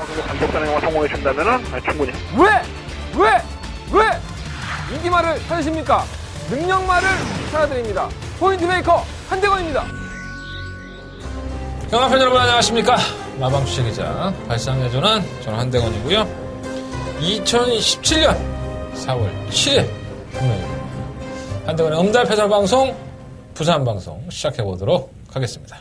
방송도 감독단에 성공해 준다면은 충분히. 왜 인기말을 찾으십니까? 능력말을 찾아드립니다. 포인트메이커 한대건입니다. 경합팬 여러분 안녕하십니까? 마방 주식기자 발상해주는 저는 한대건이고요. 2017년 4월 7일 금요일 한대건의 음달패설 방송 부산 방송 시작해보도록 하겠습니다.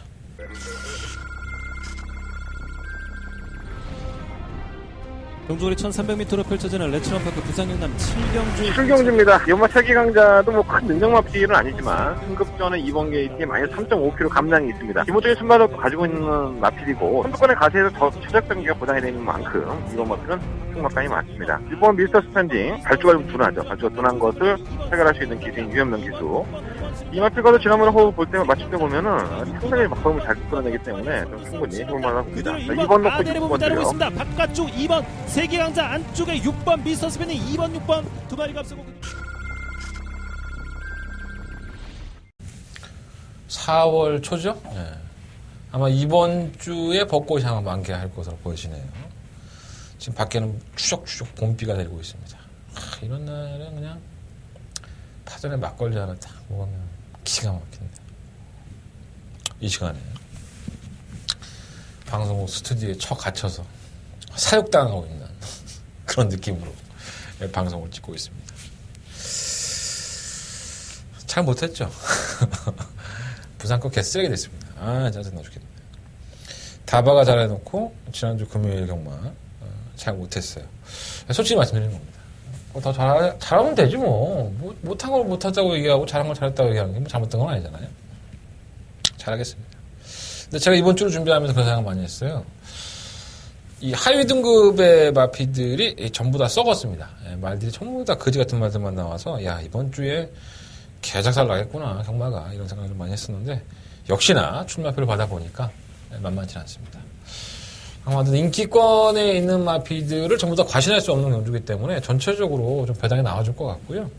경주거리 1300m로 펼쳐지는 레츠런파크 부산 경남 7경주입니다. 연마 차기 강자도 뭐 큰 능력마피는 아니지만 승급전에 이번 게이트에 마이너스 3.5kg 감량이 있습니다. 기본적인 순발력도 가지고 있는 마필이고 선두권의 가세에서 더 최적 경기가 보장이 되는 만큼 이번 마필은 승막감이 많습니다. 이번 미스터 스탠딩 발주가 좀 둔하죠. 발주가 둔한 것을 해결할 수 있는 기수인 유현명 기수. 이 마필과도 지난번에 호흡 볼 때 맞출 때 보면은 상당히 막걸음을 잘 끌어내기 때문에 좀 충분히 해볼만한 봅니다. 이번 놓고 6번 따르고 있습니다. 바깥쪽 2번 세계강자 안쪽에 6번 미스터 스펜이 2번 6번 두 마리가 앞서고 4월 초죠? 네. 아마 이번 주에 벚꽃이 아마 만개할 것으로 보여지네요. 지금 밖에는 추적추적 봄비가 내리고 있습니다. 이런 날은 그냥 파전에 막걸리 하나 딱 먹으면 기가 막힌다. 이 시간에 방송국 스튜디오에 쳐 갇혀서 사육당하고 있는 그런 느낌으로 방송을 찍고 있습니다. 잘 못했죠. 부산 거 개쓰레기 됐습니다. 짜증나 죽겠네. 다바가 잘해놓고 지난주 금요일 경마 잘 못했어요. 솔직히 말씀드리는 겁니다. 더 잘하면 되지 뭐. 못한 걸 못하자고 얘기하고 잘한 걸 잘했다고 얘기하는 게 뭐 잘못된 건 아니잖아요. 잘하겠습니다. 근데 제가 이번 주를 준비하면서 그런 생각 많이 했어요. 이 하위 등급의 마피들이 전부 다 썩었습니다. 말들이 전부 다 거지 같은 말들만 나와서 야 이번 주에 개작살 나겠구나 경마가 이런 생각을 많이 했었는데 역시나 출마표를 받아보니까 만만치 않습니다. 아마도 인기권에 있는 마피들을 전부 다 과신할 수 없는 경주이기 때문에 전체적으로 좀 배당이 나와줄 것 같고요.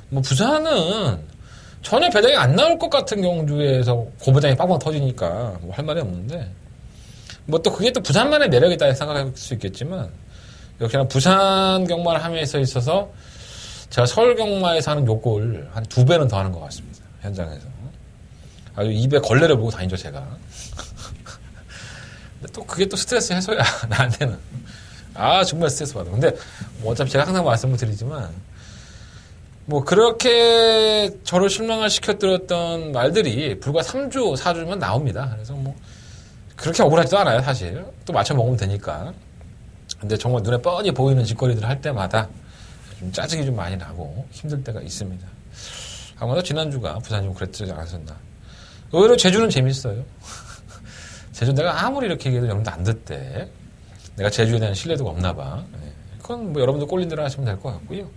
뭐 부산은 전혀 배당이 안 나올 것 같은 경주에서 고배당이 빵빵 터지니까 뭐 할 말이 없는데 뭐 또 그게 또 부산만의 매력이다 생각할 수 있겠지만 역시나 부산 경마를 함에 있어서 제가 서울 경마에서 하는 욕을 한 2배는 더 하는 것 같습니다. 현장에서. 아주 입에 걸레를 물고 다니죠, 제가. 근데 또 그게 또 스트레스 해소야, 나한테는. 정말 스트레스 받아. 근데 뭐 어차피 제가 항상 말씀을 드리지만 뭐 그렇게 저를 실망을 시켜드렸던 말들이 불과 3주, 4주면 나옵니다. 그래서 뭐 그렇게 억울하지도 않아요, 사실. 또 맞춰 먹으면 되니까. 근데 정말 눈에 뻔히 보이는 짓거리들을 할 때마다 좀 짜증이 좀 많이 나고 힘들 때가 있습니다. 아무래도 지난주가 부산이 좀 그랬지 않았었나. 의외로 제주는 재밌어요. 제주 내가 아무리 이렇게 얘기해도 여러분들 안 듣대. 내가 제주에 대한 신뢰도가 없나 봐. 그건 뭐 여러분들 꼴린 대로 하시면 될 것 같고요.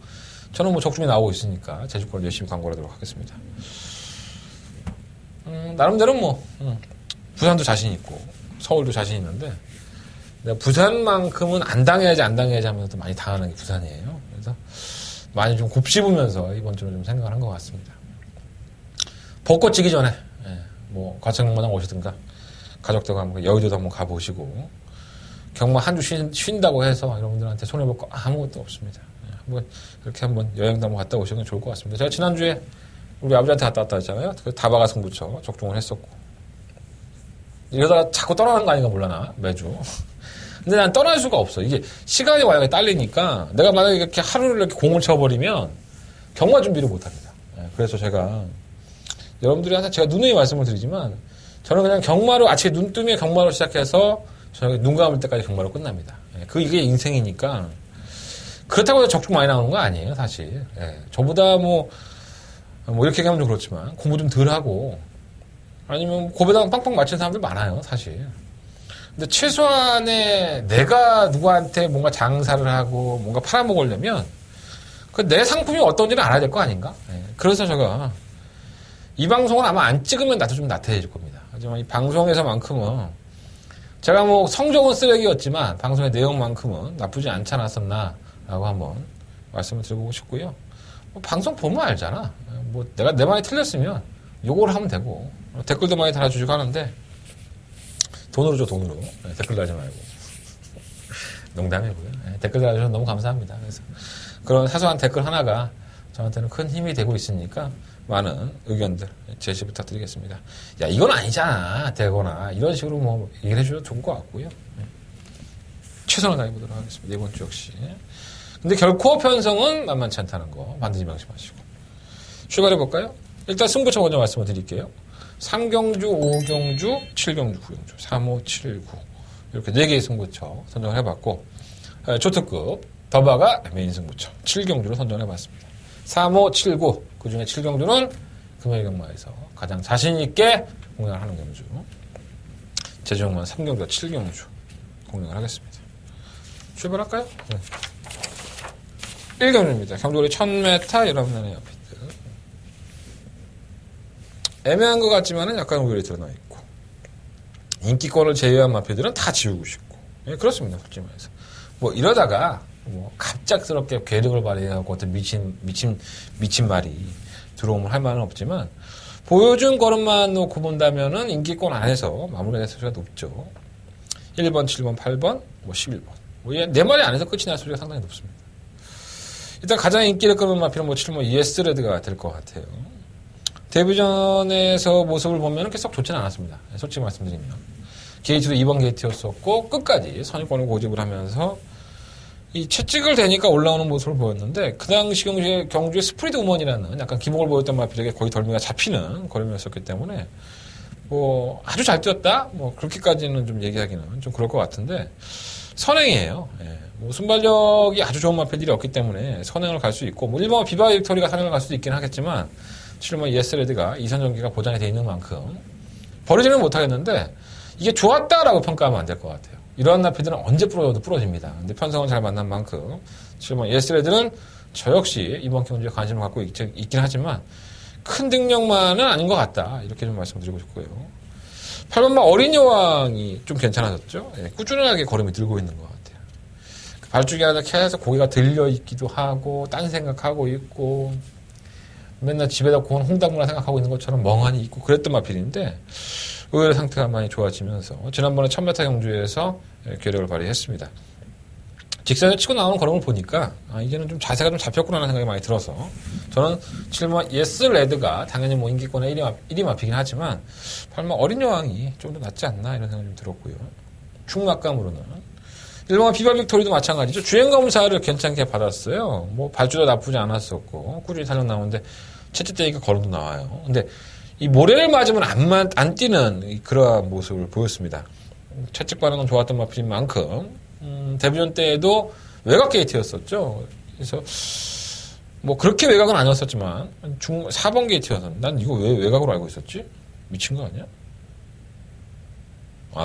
저는 뭐 적중에 나오고 있으니까 제주 걸 열심히 광고를 하도록 하겠습니다. 나름대로 뭐 부산도 자신 있고 서울도 자신 있는데 내가 부산만큼은 안 당해야지 하면서 많이 당하는 게 부산이에요. 그래서 많이 좀 곱씹으면서 이번 주는 좀 생각을 한 것 같습니다. 벚꽃 지기 전에 뭐 과천경마장 오시든가 가족들과 한번 여의도도 한번 가보시고 경마 한 주 쉰다고 해서 여러분들한테 손해볼 거 아무것도 없습니다. 한번 이렇게 한번 여행도 한번 갔다 오시는 게 좋을 것 같습니다. 제가 지난주에 우리 아버지한테 갔다 왔다 했잖아요. 그 다바가 승부처 적중을 했었고 이러다가 자꾸 떠나는 거 아닌가 몰라나 매주. 근데 난 떠날 수가 없어. 이게 시간이 만약에 딸리니까 내가 만약에 이렇게 하루를 이렇게 공을 쳐버리면 경마 준비를 못합니다. 그래서 제가 여러분들한테 제가 누누이 말씀을 드리지만 저는 그냥 경마로 아침에 눈 뜨면 경마로 시작해서 저녁에 눈 감을 때까지 경마로 끝납니다. 이게 인생이니까 그렇다고 해서 적중 많이 나오는 거 아니에요, 사실. 저보다 뭐 이렇게 얘기하면 좀 그렇지만 공부 좀 덜 하고 아니면 고배당 빵빵 맞춘 사람들 많아요, 사실. 근데 최소한의 내가 누구한테 뭔가 장사를 하고 뭔가 팔아먹으려면 그 내 상품이 어떤지는 알아야 될 거 아닌가? 그래서 제가 이 방송을 아마 안 찍으면 나도 좀 나태해질 겁니다. 하지만 이 방송에서만큼은 제가 뭐 성적은 쓰레기였지만 방송의 내용만큼은 나쁘지 않지 않았었나라고 한번 말씀을 드리고 싶고요. 뭐 방송 보면 알잖아. 뭐 내가 내 말이 틀렸으면 요걸 하면 되고 댓글도 많이 달아주시고 하는데 돈으로 줘, 돈으로. 댓글 달지 말고. 농담이고요. 예, 댓글 달아주셔서 너무 감사합니다. 그래서 그런 사소한 댓글 하나가 저한테는 큰 힘이 되고 있으니까 많은 의견들 제시 부탁드리겠습니다. 야, 이건 아니잖아. 되거나 이런 식으로 뭐 얘기를 해주셔도 좋을 것 같고요. 예. 최선을 다해보도록 하겠습니다. 이번 주 역시. 근데 결코 편성은 만만치 않다는 거 반드시 명심하시고. 출발해볼까요? 일단 승부처 먼저 말씀을 드릴게요. 3경주, 5경주, 7경주, 9경주, 3, 5, 7, 9 이렇게 4개의 승부처 선정을 해봤고 초특급 더바가 메인 승부처 7경주로 선정을 해봤습니다. 3, 5, 7, 9 그중에 7경주는 금요일경마에서 가장 자신있게 공략을 하는 경주 제주경마는 3경주와 7경주 공략을 하겠습니다. 출발할까요? 네. 1경주입니다. 경주거리 1000m 여러분의 옆에 애매한 것 같지만은 약간 우열이 드러나 있고 인기권을 제외한 마필들은 다 지우고 싶고 예, 그렇습니다. 솔직히 말해서 뭐 이러다가 뭐 갑작스럽게 괴력을 발휘하고 어떤 미친 말이 들어오면 할 말은 없지만 보여준 걸음만 놓고 본다면은 인기권 안에서 마무리될 소리가 높죠. 1번, 7번, 8번, 뭐 11번 뭐 내 말이 안에서 끝이 날 소리가 상당히 높습니다. 일단 가장 인기를 끄는 마필은 뭐 7번 예스레드가 될 것 같아요. 데뷔전에서 모습을 보면 썩 좋지는 않았습니다. 솔직히 말씀드리면. 게이트도 2번 게이트였었고, 끝까지 선입권을 고집을 하면서, 이 채찍을 대니까 올라오는 모습을 보였는데, 그 당시 경주에 스프리드 우먼이라는 약간 기복을 보였던 마필에게 거의 덜미가 잡히는 걸음이었었기 때문에, 뭐, 아주 잘 뛰었다? 뭐, 그렇게까지는 좀 얘기하기는 좀 그럴 것 같은데, 선행이에요. 예. 뭐, 순발력이 아주 좋은 마필들이 없기 때문에 선행을 갈 수 있고, 뭐, 1번 비바 빅토리가 선행을 갈 수도 있긴 하겠지만, 7번 예스레드가 2선 전기가 보장이 되어 있는 만큼 버리지는 못하겠는데 이게 좋았다라고 평가하면 안 될 것 같아요. 이러한 나피들은 언제 부러져도 부러집니다. 근데 편성은 잘 만난 만큼 7번 예스레드는 저 역시 이번 경주에 관심을 갖고 있긴 하지만 큰 등력만은 아닌 것 같다. 이렇게 좀 말씀드리고 싶고요. 8번만 어린 여왕이 좀 괜찮아졌죠. 예, 꾸준하게 걸음이 들고 있는 것 같아요. 그 발주기 하다 계속 고개가 들려 있기도 하고 딴 생각하고 있고 맨날 집에다 구운 홍당무나 생각하고 있는 것처럼 멍하니 있고 그랬던 마필인데 의외로 상태가 많이 좋아지면서 지난번에 1000m 경주에서 괴력을 발휘했습니다. 직선에 치고 나오는 걸음을 보니까 이제는 좀 자세가 좀 잡혔구나라는 생각이 많이 들어서 저는 7번 예스레드가 당연히 뭐 인기권의 1위 마피긴 하지만 8번 어린 여왕이 좀 더 낫지 않나 이런 생각이 좀 들었고요. 충막감으로는 1번 비바 빅토리도 마찬가지죠. 주행 검사를 괜찮게 받았어요. 뭐 발주도 나쁘지 않았었고 꾸준히 탄력 나오는데 채찍대니까 걸음도 나와요. 근데 이 모래를 맞으면 안 뛰는 그러한 모습을 보였습니다. 채찍 반응은 좋았던 마필인 만큼 데뷔전 때에도 외곽 게이트였었죠. 그래서 뭐 그렇게 외곽은 아니었었지만 4번 게이트여서 난 이거 왜 외곽으로 알고 있었지? 미친 거 아니야?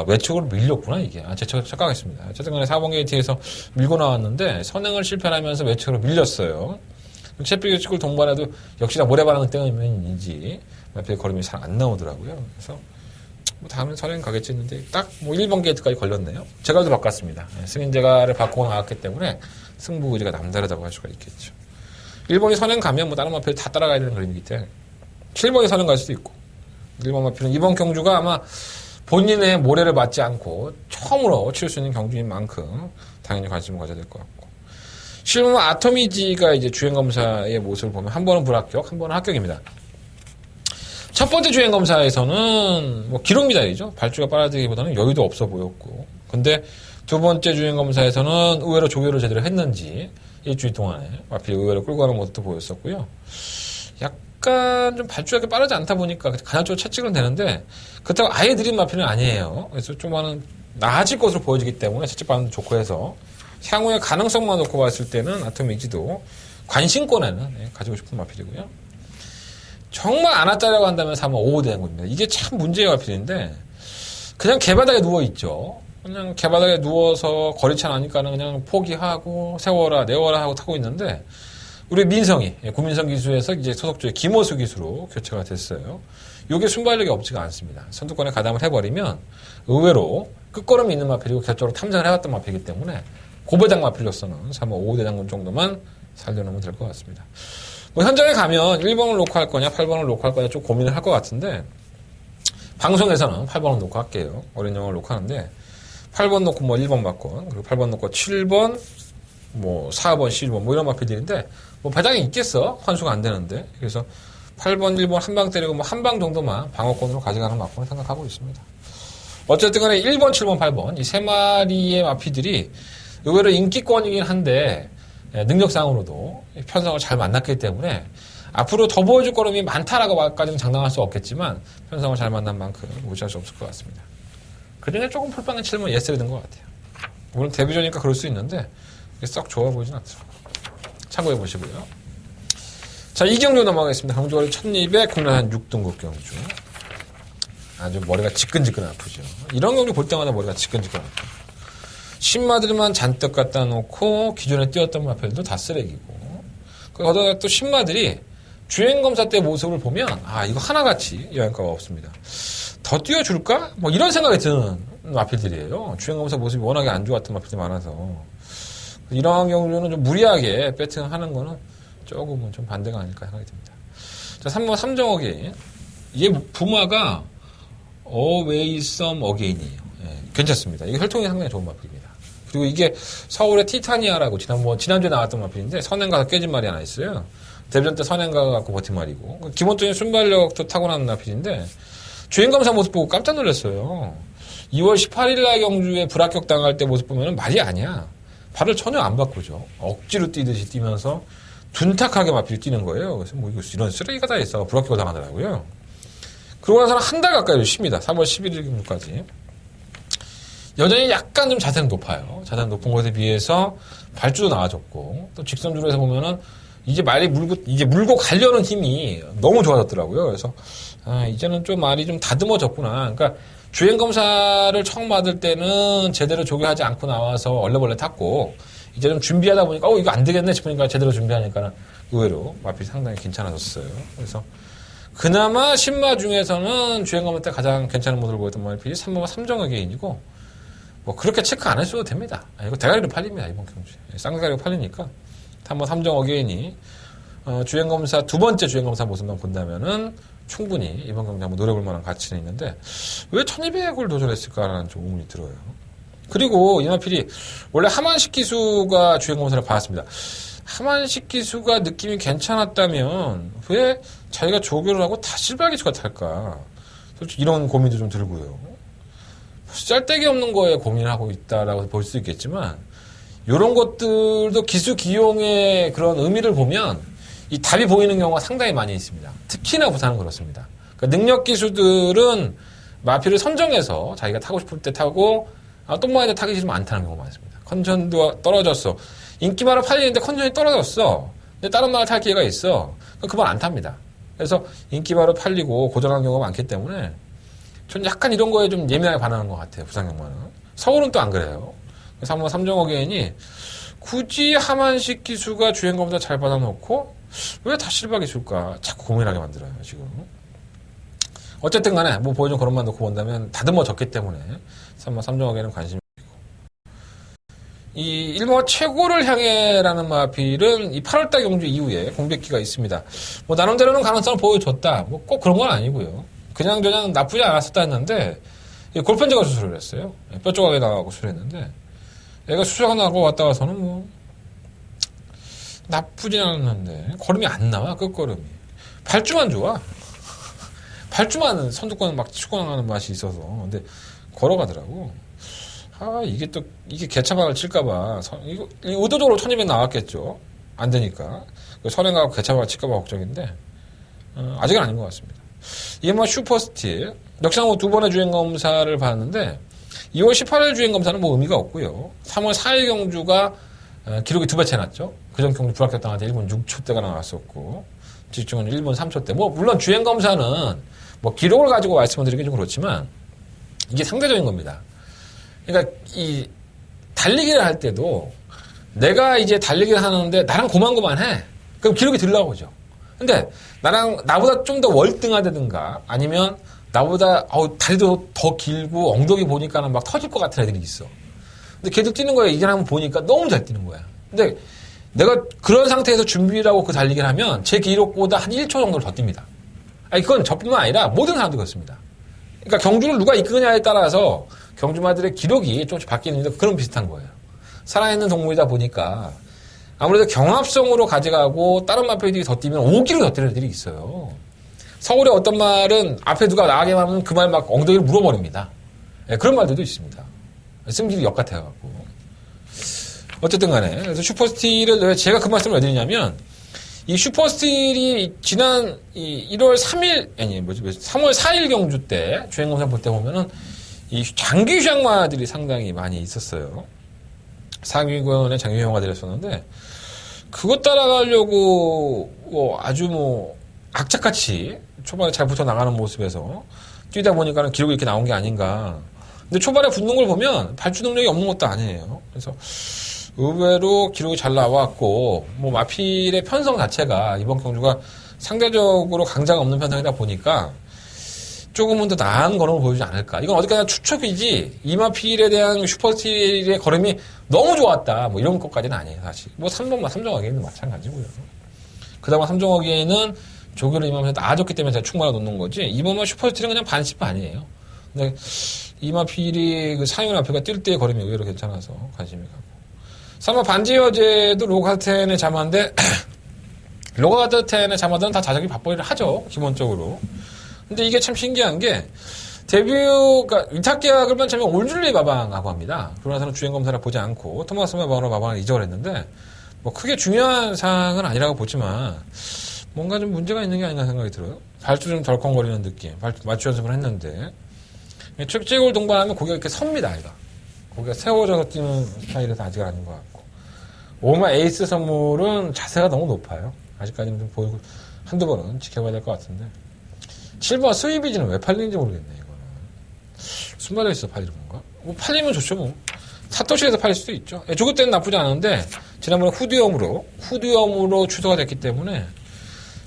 외측으로 밀렸구나, 이게. 제 착각했습니다. 어쨌든 간에 4번 게이트에서 밀고 나왔는데, 선행을 실패하면서 외측으로 밀렸어요. 채찍 외측을 동반해도 역시나 모래 반응 때문인지, 마필 걸음이 잘 안 나오더라고요. 그래서, 뭐 다음엔 선행 가겠지 했는데, 딱 뭐 1번 게이트까지 걸렸네요. 제갈도 바꿨습니다. 승인 제갈을 바꾸고 나왔기 때문에, 승부 의지가 남다르다고 할 수가 있겠죠. 1번이 선행 가면 뭐 다른 마필 다 따라가야 되는 그림이기 때문에, 7번이 선행 갈 수도 있고, 1번 마필은 이번 경주가 아마, 본인의 모래를 맞지 않고 처음으로 칠 수 있는 경주인 만큼 당연히 관심을 가져야 될 것 같고. 실무 아토미지가 이제 주행검사의 모습을 보면 한 번은 불합격, 한 번은 합격입니다. 첫 번째 주행검사에서는 뭐 기록 미달이죠. 발주가 빨라지기보다는 여유도 없어 보였고. 근데 두 번째 주행검사에서는 의외로 조교를 제대로 했는지 일주일 동안에 마필 의외로 끌고 가는 모습도 보였었고요. 약간 좀 발주가 빠르지 않다 보니까 간헐적으로 채찍은 되는데 그렇다고 아예 느린 마필은 아니에요. 그래서 좀 나아질 것으로 보여지기 때문에 채찍 반응도 좋고 해서 향후의 가능성만 놓고 봤을 때는 아토미지도 관심권에는 가지고 싶은 마필이고요. 정말 안 왔다라고 한다면 3번 5호 되는 겁니다. 이게 참 문제의 마필인데 그냥 개바닥에 누워있죠. 그냥 개바닥에 누워서 거리차 나니까는 그냥 포기하고 세워라 내워라 하고 타고 있는데 우리 민성이, 구민성 기수에서 이제 소속주의 김호수 기수로 교체가 됐어요. 이게 순발력이 없지가 않습니다. 선두권에 가담을 해버리면 의외로 끝걸음이 있는 마필이고 결정으로 탐정을 해왔던 마필이기 때문에 고배당 마필로서는 3번 5대장군 정도만 살려놓으면 될 것 같습니다. 뭐 현장에 가면 1번을 놓고 할 거냐 8번을 놓고 할 거냐 좀 고민을 할 것 같은데 방송에서는 8번을 놓고 할게요. 어린 영어를 놓고 하는데 8번 놓고 뭐 1번 맞건, 그리고 8번 놓고 7번, 뭐 4번, 11번 뭐 이런 마필들인데 뭐 배당이 있겠어? 환수가 안 되는데. 그래서 8번, 1번 한 방 때리고 뭐 한 방 정도만 방어권으로 가져가는 마필을 생각하고 있습니다. 어쨌든 간에 1번, 7번, 8번 이 세 마리의 마피들이 의외로 인기권이긴 한데 능력상으로도 편성을 잘 만났기 때문에 앞으로 더 보여줄 걸음이 많다라고까지는 장담할 수 없겠지만 편성을 잘 만난 만큼 무시할 수 없을 것 같습니다. 그중에 조금 풀빵에 치면 예스를 든 것 같아요. 물론 데뷔전이니까 그럴 수 있는데 썩 좋아 보이진 않더라고요. 참고해 보시고요. 자, 이 경주 넘어가겠습니다. 경주거리 1200 국내산 6등급 경주. 아주 머리가 지끈지끈 아프죠. 이런 경주 볼 때마다 머리가 지끈지끈 아파요. 신마들만 잔뜩 갖다 놓고 기존에 뛰었던 마필도 다 쓰레기고 거기다가 또 신마들이 주행검사 때 모습을 보면 이거 하나같이 영향가가 없습니다. 더 뛰어줄까? 뭐 이런 생각이 드는 마필들이에요. 주행검사 모습이 워낙에 안 좋았던 마필들이 많아서 이러한 경우는 좀 무리하게 배팅하는 거는 조금은 좀 반대가 아닐까 생각이 듭니다. 자, 3번 삼정어게인. 이게 부마가 Always Some Again이에요. 괜찮습니다. 이게 혈통이 상당히 좋은 마필입니다. 그리고 이게 서울의 티타니아라고 지난주에 나왔던 마필인데 선행 가서 깨진 말이 하나 있어요. 데뷔전 때 선행 가서 갖고 버틴 말이고 기본적인 순발력도 타고난 마필인데 주행검사 모습 보고 깜짝 놀랐어요. 2월 18일 날 경주에 불합격 당할 때 모습 보면 말이 아니야. 발을 전혀 안 바꾸죠. 억지로 뛰듯이 뛰면서 둔탁하게 마필이 뛰는 거예요. 그래서 뭐 이거 이런 쓰레기가 다 있어. 불합격을 당하더라고요. 그러고 나서는 한 달 가까이 쉽니다. 3월 11일 경주까지. 여전히 약간 좀 자세는 높아요. 자세는 높은 것에 비해서 발주도 나아졌고, 또 직선주로해서 보면은 이제 말이 물고 가려는 힘이 너무 좋아졌더라고요. 그래서, 이제는 좀 말이 좀 다듬어졌구나. 그러니까 주행검사를 처음 받을 때는 제대로 조교하지 않고 나와서 얼레벌레 탔고, 이제 좀 준비하다 보니까, 이거 안 되겠네 싶으니까 제대로 준비하니까 의외로 마필이 상당히 괜찮아졌어요. 그래서, 그나마 신마 중에서는 주행검사 때 가장 괜찮은 모습을 보였던 마필이 3번 삼정어게인이고, 뭐 그렇게 체크 안 하셔도 됩니다. 이거 대가리로 팔립니다. 이번 경주에. 쌍대가리로 팔리니까 한번 삼정어게인이 주행검사 두 번째 주행검사 모습만 본다면은 충분히 이번 경주 한번 노려볼 만한 가치는 있는데 왜 1200을 도전했을까라는 좀 의문이 들어요. 그리고 이마필이 원래 하만식 기수가 주행검사를 받았습니다. 하만식 기수가 느낌이 괜찮았다면 왜 자기가 조교를 하고 다 실발 기수가 탈까? 솔직히 이런 고민도 좀 들고요. 짤데기 없는 거에 고민을 하고 있다라고 볼 수 있겠지만 이런 것들도 기수 기용의 그런 의미를 보면 이 답이 보이는 경우가 상당히 많이 있습니다. 특히나 부산은 그렇습니다. 그러니까 능력 기수들은 마필을 선정해서 자기가 타고 싶을 때 타고 똥마에다 타기 싫으면 안 타는 경우가 많습니다. 컨디션도 떨어졌어. 인기말을 팔리는데 컨디션이 떨어졌어. 근데 다른 말을 탈 기회가 있어. 그건 안 탑니다. 그래서 인기말을 팔리고 고전하는 경우가 많기 때문에 전 약간 이런 거에 좀 예민하게 반응한 것 같아요. 부산 경마는. 서울은 또 안 그래요. 그래서 한번 삼정어게인이 굳이 하만식 기수가 주행검사 잘 받아놓고 왜 다 실박이 줄까 자꾸 고민하게 만들어요. 지금. 어쨌든 간에 뭐 보여준 그런만 놓고 본다면 다듬어졌기 때문에 삼정어게인은 관심이 있고 이 일본어 최고를 향해라는 마필은 이 8월달 경주 이후에 공백기가 있습니다. 뭐 나름대로는 가능성을 보여줬다. 뭐 꼭 그런 건 아니고요. 그냥 나쁘지 않았었다 했는데 골편제가 수술을 했어요. 뼈 조각이 나가고 수술했는데 애가 수술하고 왔다 가서는 뭐 나쁘진 않았는데 걸음이 안 나와. 끝걸음이 발주만 좋아. 발주만 선두권 막 치고 나가는 맛이 있어서 근데 걸어가더라고. 이게 개차방을 칠까봐 이거 의도적으로 1200 나왔겠죠. 안 되니까 선행하고 개차방을 칠까봐 걱정인데 아직은 아닌 것 같습니다. 이게 뭐 슈퍼스틸 역시나 뭐 두 번의 주행검사를 봤는데 2월 18일 주행검사는 뭐 의미가 없고요. 3월 4일 경주가 기록이 두 배 채 났죠. 그전 경주 불합격 당할 때 1분 6초 때가 나왔었고 직중은 1분 3초 때. 뭐 물론 주행검사는 뭐 기록을 가지고 말씀을 드리긴 좀 그렇지만 이게 상대적인 겁니다. 그러니까 이 달리기를 할 때도 내가 이제 달리기를 하는데 나랑 고만고만해. 그럼 기록이 들 나오죠. 근데 나보다 좀 더 월등하다든가 아니면 나보다 다리도 더 길고 엉덩이 보니까는 막 터질 것 같은 애들이 있어. 근데 걔도 뛰는 거야. 이제 한번 보니까 너무 잘 뛰는 거야. 근데 내가 그런 상태에서 준비를 하고 그 달리기를 하면 제 기록보다 한 1초 정도를 더 뜁니다. 그건 저뿐만 아니라 모든 사람들이 그렇습니다. 그러니까 경주를 누가 이끄느냐에 따라서 경주마들의 기록이 조금씩 바뀌는데 그런 비슷한 거예요. 살아있는 동물이다 보니까 아무래도 경합성으로 가져가고 다른 마필들이 더 뛰면 5kg 더 뛰는 애들이 있어요. 서울의 어떤 말은 앞에 누가 나가게 하면 그 말 막 엉덩이를 물어버립니다. 네, 그런 말들도 있습니다. 승질이 역같아갖고. 어쨌든 간에. 그래서 슈퍼스틸을 왜 제가 그 말씀을 왜 드리냐면 이 슈퍼스틸이 지난 1월 3일, 3월 4일 경주 때 주행검사 볼 때 보면은 이 장기 휴양마들이 상당히 많이 있었어요. 상위권의 장기 휴양마들이 있었는데 그것 따라가려고 아주 악착같이 초반에 잘 붙어 나가는 모습에서 뛰다 보니까는 기록이 이렇게 나온 게 아닌가. 근데 초반에 붙는 걸 보면 발주 능력이 없는 것도 아니에요. 그래서 의외로 기록이 잘 나왔고, 마필의 편성 자체가 이번 경주가 상대적으로 강자가 없는 편성이다 보니까 조금은 더 나은 걸음을 보여주지 않을까. 이건 어디까지나 추측이지, 이 마필에 대한 슈퍼스틸의 걸음이 너무 좋았다. 이런 것까지는 아니에요, 사실. 3번, 삼정어게인도 마찬가지고요. 그 다음에 삼정어게인은 조교를 이만한테 나아졌기 때문에 제가 충분히 놓는 거지, 이번만 슈퍼스틸은 그냥 반십 아니에요. 근데 이마필이 그 상윤 앞에가 뛸 때의 걸음이 의외로 괜찮아서 관심이 가고. 3번 반지여제도 로가텐의 자마인데 로가텐의 자마들은 다 자작이 밥벌이를 하죠, 기본적으로. 근데 이게 참 신기한 게 그러니까 위탁 계약을 맨 처음에 올줄리 마방하고 합니다. 그러고 나서는 주행 검사를 보지 않고 토마스 마방을 이적을 했는데 크게 중요한 사항은 아니라고 보지만 뭔가 좀 문제가 있는 게 아닌가 생각이 들어요. 발도 좀 덜컹거리는 느낌. 맞추 연습을 했는데 축제골 동반하면 고개가 이렇게 섭니다, 아이가. 고개가 세워져서 뛰는 스타일에서 아직은 아닌 것 같고. 5번 에이스 선물은 자세가 너무 높아요. 아직까지는 좀 보이고 한두 번은 지켜봐야 될 것 같은데. 7번 스위비지는 왜 팔리는지 모르겠네, 이거는. 숨발려 있어, 팔리는 건가? 팔리면 좋죠, 사토시에서 팔릴 수도 있죠. 조그 때는 나쁘지 않은데, 지난번에 후두염으로 취소가 됐기 때문에,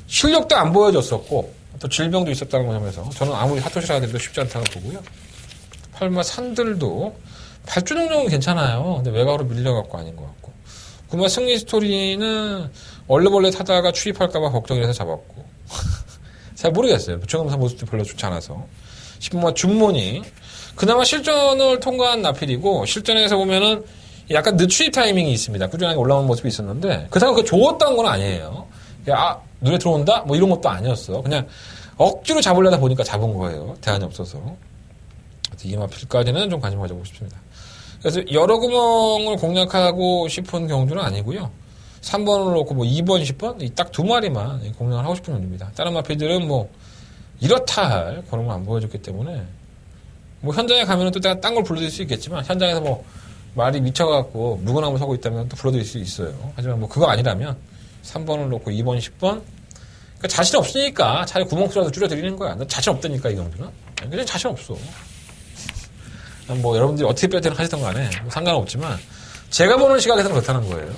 실력도 안 보여줬었고, 또 질병도 있었다는 점에서, 저는 아무리 사토시라 하더라도 쉽지 않다고 보고요. 8번 산들도, 발주 능력은 괜찮아요. 근데 외곽으로 밀려갖고 아닌 것 같고. 9번 승리 스토리는, 얼레벌레 타다가 추입할까봐 걱정해서 잡았고. 잘 모르겠어요. 부처검사 모습도 별로 좋지 않아서. 10번 준모니. 그나마 실전을 통과한 나필이고, 실전에서 보면은 약간 늦추입 타이밍이 있습니다. 꾸준하게 올라오는 모습이 있었는데, 그렇다고 그 좋았던 건 아니에요. 눈에 들어온다? 이런 것도 아니었어. 그냥 억지로 잡으려다 보니까 잡은 거예요. 대안이 없어서. 이 마필까지는 좀 관심 가져보고 싶습니다. 그래서 여러 구멍을 공략하고 싶은 경주는 아니고요. 3번을 놓고 2번, 10번? 딱 두 마리만 공략을 하고 싶은 경주입니다. 다른 마필들은 이렇다 할 그런 걸 안 보여줬기 때문에 현장에 가면은 또 내가 딴 걸 불러드릴 수 있겠지만 현장에서 말이 미쳐갖고 물구나무 서고 있다면 또 불러드릴 수 있어요. 하지만 그거 아니라면 3번을 놓고 2번, 10번 그러니까 자신 없으니까 차라리 구멍수라도 줄여드리는 거야. 나 자신 없다니까 이 경주는. 그냥 자신 없어. 여러분들이 어떻게 배팅을 하시던 간에 상관없지만 제가 보는 시각에서는 그렇다는 거예요.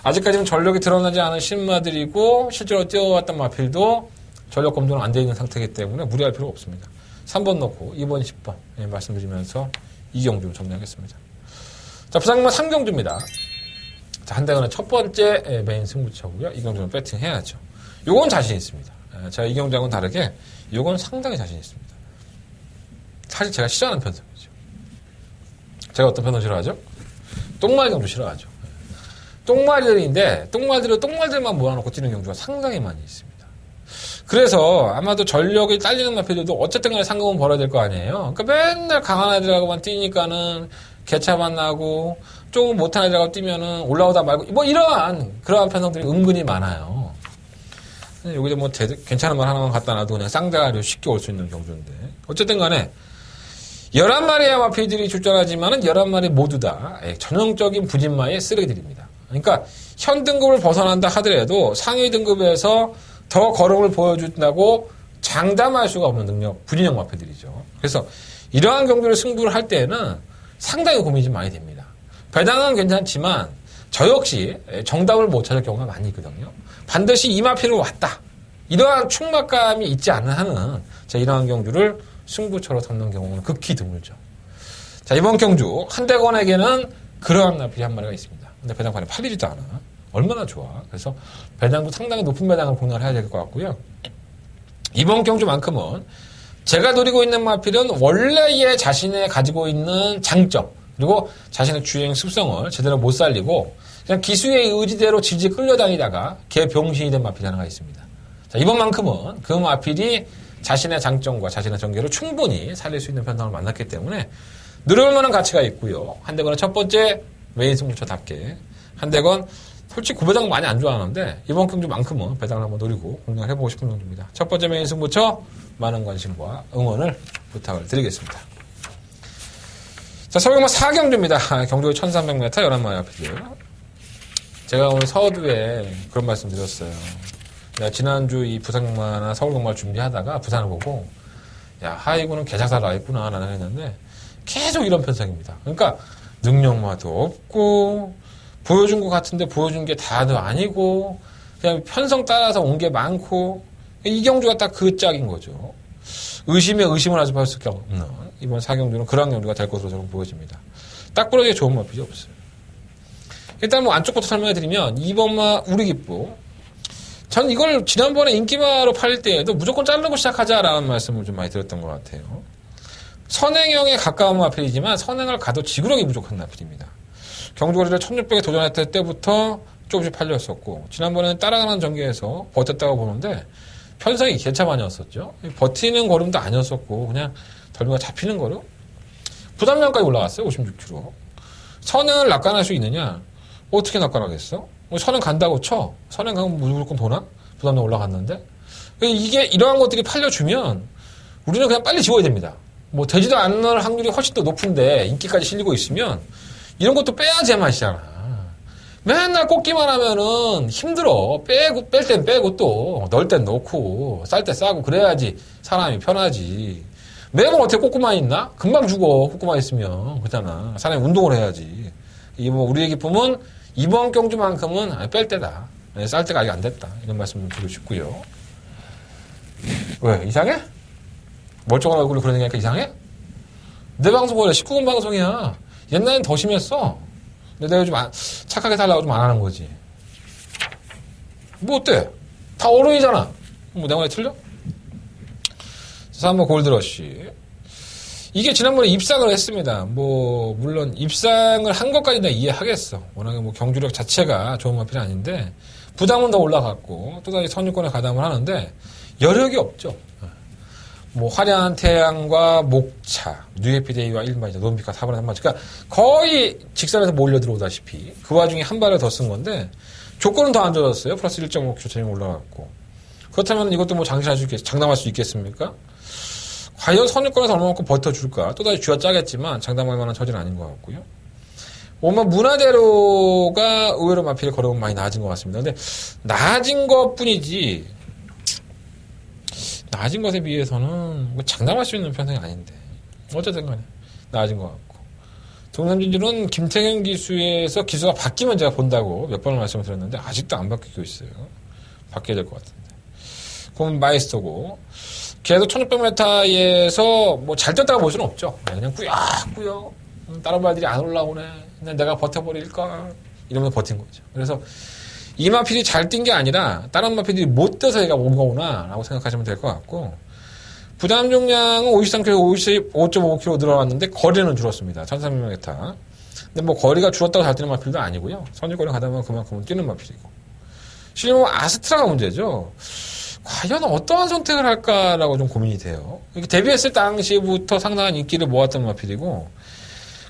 아직까지는 전력이 드러나지 않은 신마들이고 실제로 뛰어왔던 마필도 전력 검증은 안 되어 있는 상태이기 때문에 무리할 필요가 없습니다. 3번 넣고 2번, 10번 말씀드리면서 이 경주 정리하겠습니다. 자, 부상만 3경주입니다. 자, 한대건의 첫 번째 메인 승부처고요. 이 경주는 배팅 해야죠. 요건 자신 있습니다. 제가 이 경주하고는 다르게 요건 상당히 자신 있습니다. 사실 제가 싫어하는 편성이죠. 제가 어떤 편을 싫어하죠? 똥말 경주 싫어하죠. 똥말들인데 똥말들만 모아놓고 뛰는 경주가 상당히 많이 있습니다. 그래서 아마도 전력이 딸리는 마필들도 어쨌든 간에 상금은 벌어야 될 거 아니에요. 그러니까 맨날 강한 애들하고만 뛰니까는 개차만 나고 조금 못한 애들하고 뛰면은 올라오다 말고 이러한 그러한 편성들이 은근히 많아요. 여기서 괜찮은 말 하나만 갖다 놔도 그냥 쌍자로 쉽게 올 수 있는 경주인데 어쨌든 간에 11마리의 마필들이 출전하지만은 11마리 모두 다 전형적인 부진마의 쓰레기들입니다. 그러니까 현 등급을 벗어난다 하더라도 상위 등급에서 더 걸음을 보여준다고 장담할 수가 없는 능력, 부진형 마필들이죠. 그래서 이러한 경주를 승부를 할 때는 상당히 고민이 좀 많이 됩니다. 배당은 괜찮지만 저 역시 정답을 못 찾을 경우가 많이 있거든요. 반드시 이 마필을 왔다. 이러한 충막감이 있지 않은 한은 이러한 경주를 승부처로 삼는 경우는 극히 드물죠. 자, 이번 경주 한대건에게는 그러한 마필이 한 마리가 있습니다. 근데 배당판에 팔리지도 않아. 얼마나 좋아. 그래서 배당도 상당히 높은 배당을 공략을 해야 될 것 같고요. 이번 경주만큼은 제가 노리고 있는 마필은 원래의 자신의 가지고 있는 장점 그리고 자신의 주행 습성을 제대로 못 살리고 그냥 기수의 의지대로 질질 끌려다니다가 개병신이 된 마필이 하나가 있습니다. 자, 이번만큼은 그 마필이 자신의 장점과 자신의 전개를 충분히 살릴 수 있는 편성을 만났기 때문에 누려볼 만한 가치가 있고요. 한대건은 첫 번째 메인 승부처답게 한대건 솔직히 구배당 많이 안 좋아하는데 이번 경주만큼은 배당을 한번 노리고 공략을 해보고 싶은 경주입니다. 첫 번째 메인 승부처 많은 관심과 응원을 부탁을 드리겠습니다. 자, 서울경마 4경주입니다. 경주 1300m 11마리 앞이고요. 제가 오늘 서두에 그런 말씀 드렸어요. 내가 지난주 이 부산경마나 서울경마를 준비하다가 부산을 보고 야, 하이구는 개작살 나있구나 라는 했는데 계속 이런 편성입니다. 그러니까 능력마도 없고 보여준 것 같은데 보여준 게 다도 아니고 그냥 편성 따라서 온 게 많고 이 경주가 딱 그 짝인 거죠. 의심에 의심을 아주 할 수밖에 없는 이번 4경주는 그런 경주가 될 것으로 저는 보여집니다. 딱 부러지게 좋은 마필이 없어요. 일단 뭐 안쪽부터 설명해 드리면 2번마 우리기쁘 전 이걸 지난번에 인기마로 팔릴 때에도 무조건 자르고 시작하자라는 말씀을 좀 많이 드렸던 것 같아요. 선행형에 가까운 마필이지만 선행을 가도 지구력이 부족한 마필입니다. 경주거리를 1600에 도전했을 때부터 조금씩 팔렸었고 지난번에는 따라가는 전개에서 버텼다고 보는데 편성이 개차반이었었죠. 버티는 걸음도 아니었었고 그냥 덜미가 잡히는 걸음. 부담량까지 올라갔어요. 56kg. 선행을 낙관할 수 있느냐? 어떻게 낙관하겠어? 선행 간다고 쳐. 선행 가면 무조건 도나? 부담량 올라갔는데. 이게 이러한 것들이 팔려주면 우리는 그냥 빨리 지워야 됩니다. 뭐 되지도 않을 확률이 훨씬 더 높은데 인기까지 실리고 있으면 이런 것도 빼야 제맛이잖아. 맨날 꽂기만 하면은 힘들어. 빼고, 뺄 땐 빼고 또, 넣을 땐 넣고, 쌀 때 싸고, 그래야지 사람이 편하지. 매번 어떻게 꽂고만 있나? 금방 죽어, 꽂고만 있으면. 그렇잖아. 사람이 운동을 해야지. 우리의 기쁨은 이번 경주만큼은 뺄 때다. 쌀 때가 아직 안 됐다. 이런 말씀 좀 드리고 싶고요. 왜? 이상해? 멀쩡한 얼굴로 그런 얘기하니까 이상해? 내 방송 원래 19금 방송이야. 옛날엔 더 심했어. 근데 내가 요즘 착하게 살라고 좀 안 하는 거지. 뭐 어때? 다 어른이잖아. 뭐 내 말이 틀려? 3번 골드러쉬. 이게 지난번에 입상을 했습니다. 뭐 물론 입상을 한 것까지 는 이해하겠어. 워낙에 뭐 경주력 자체가 좋은 마필이 아닌데 부담은 더 올라갔고 또다시 선유권에 가담을 하는데 여력이 없죠. 뭐 화려한 태양과 목차, 뉴해피데이와 1마이자 노은빛과 4분의 3마이자 그러니까 거의 직선에서 몰려 들어오다시피 그 와중에 한 발을 더 쓴 건데 조건은 더 안 좋아졌어요. 플러스 1.5kg 체중이 올라갔고 그렇다면 이것도 뭐 장담할 수 있겠습니까? 과연 선유권에서 얼마만큼 버텨줄까? 또다시 쥐어 짜겠지만 장담할 만한 처지는 아닌 것 같고요. 오늘 문화대로가 의외로 마필의 걸음은 많이 나아진 것 같습니다. 근데 나아진 것 뿐이지 나아진 것에 비해서는 뭐 장담할 수 있는 편성이 아닌데 어쨌든 간에 나아진 것 같고 동남진주는 김태경 기수에서 기수가 바뀌면 제가 본다고 몇 번을 말씀을 드렸는데 아직도 안 바뀌고 있어요. 바뀌어야 될 것 같은데 그럼 마이스터고 걔도 1600m에서 뭐 잘 뛰었다가 볼 수는 없죠. 그냥 꾸역꾸역 다른 말들이 안 올라오네 그냥 내가 버텨버릴까 이러면서 버틴 거죠. 그래서 이 마필이 잘 뛴 게 아니라 다른 마필들이 못 뛰어서 얘가 온 거구나 라고 생각하시면 될 것 같고 부담 중량은 53kg, 55kg 늘어났는데 거리는 줄었습니다. 1300m. 근데 뭐 거리가 줄었다고 잘 뛰는 마필도 아니고요. 선유권에 가다 보면 그만큼은 뛰는 마필이고 실은 뭐 아스트라가 문제죠. 과연 어떠한 선택을 할까라고 좀 고민이 돼요. 데뷔했을 당시부터 상당한 인기를 모았던 마필이고